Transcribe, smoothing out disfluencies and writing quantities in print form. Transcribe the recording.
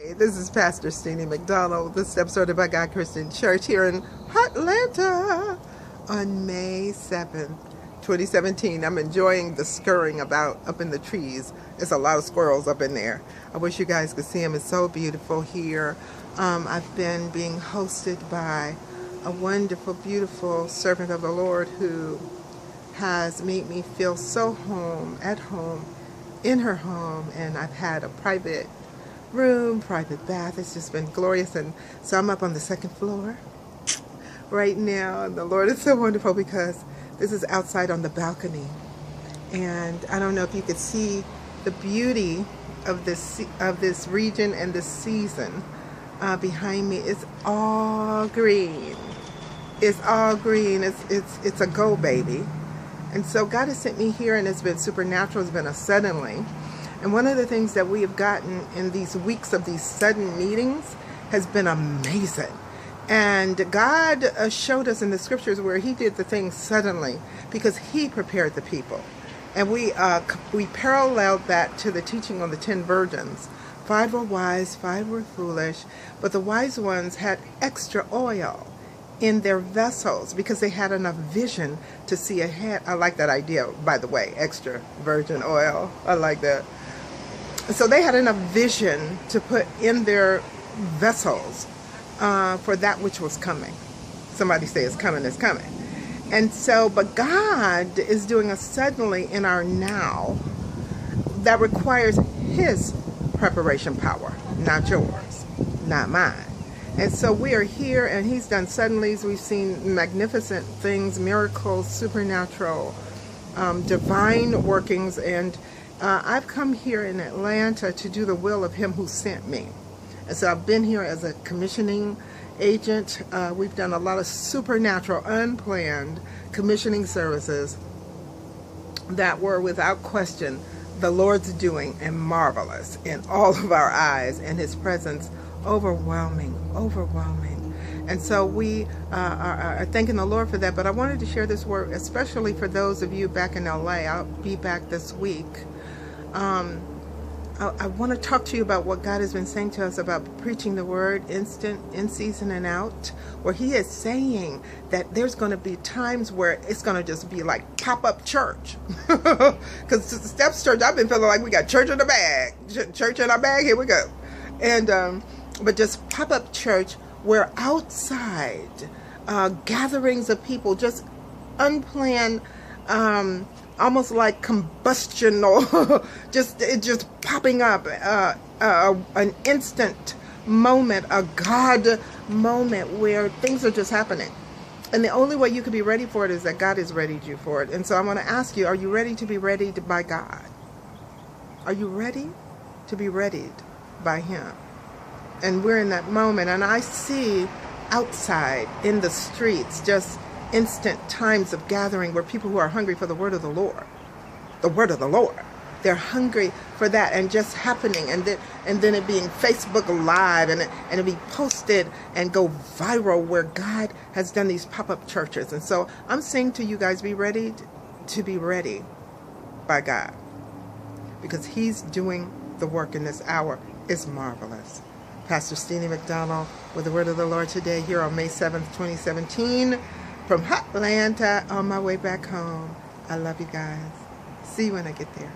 Hey, this is Pastor Steenie McDonald, the Step Started by God Christian Church here in Atlanta on May 7th, 2017. I'm enjoying the scurrying about up in the trees. There's a lot of squirrels up in there. I wish you guys could see them. It's so beautiful here. I've been being hosted by a wonderful, beautiful servant of the Lord who has made me feel so at home, in her home, and I've had a private room, private bath. It's just been glorious. And so I'm up on the second floor right now, and the Lord is so wonderful because this is outside on the balcony, and I don't know if you could see the beauty of this region and this season. Behind me is all green. It's all green. It's a go baby. And so God has sent me here, and it's been supernatural. It's been a suddenly. And one of the things that we have gotten in these weeks of these sudden meetings has been amazing. And God showed us in the scriptures where he did the things suddenly because he prepared the people. And we paralleled that to the teaching on the 10 virgins. 5 were wise, 5 were foolish, but the wise ones had extra oil in their vessels because they had enough vision to see ahead. I like that idea, by the way, extra virgin oil. I like that. So they had enough vision to put in their vessels for that which was coming. Somebody say it's coming, it's coming. And so, but God is doing a suddenly in our now that requires his preparation power, not yours, not mine. And so we are here, and he's done suddenlies. We've seen magnificent things, miracles, supernatural, divine workings, and I've come here in Atlanta to do the will of him who sent me. And so I've been here as a commissioning agent. We've done a lot of supernatural, unplanned commissioning services that were without question the Lord's doing and marvelous in all of our eyes, and his presence overwhelming. And so we are thanking the Lord for that. But I wanted to share this word, especially for those of you back in LA. I'll be back this week. I want to talk to you about what God has been saying to us about preaching the word instant, in season and out, where he is saying that there's going to be times where it's going to just be like pop-up church. Because Steps Church, I've been feeling like we got church in the bag, church in our bag, here we go. And but just pop-up church where outside gatherings of people, just unplanned, almost like combustional, just popping up, an instant moment, a God moment where things are just happening. And the only way you can be ready for it is that God has readied you for it. And so I'm going to ask you, are you ready to be readied by God? Are you ready to be readied by him? And we're in that moment, and I see outside in the streets just instant times of gathering where people who are hungry for the word of the Lord, they're hungry for that, and just happening, and then it being Facebook Live, and it be posted and go viral where God has done these pop-up churches. And so I'm saying to you guys, be ready to be ready by God, because he's doing the work in this hour. It's marvelous. Pastor Steenie McDonald with the word of the Lord today here on May 7th, 2017 from Atlanta on my way back home. I love you guys. See you when I get there.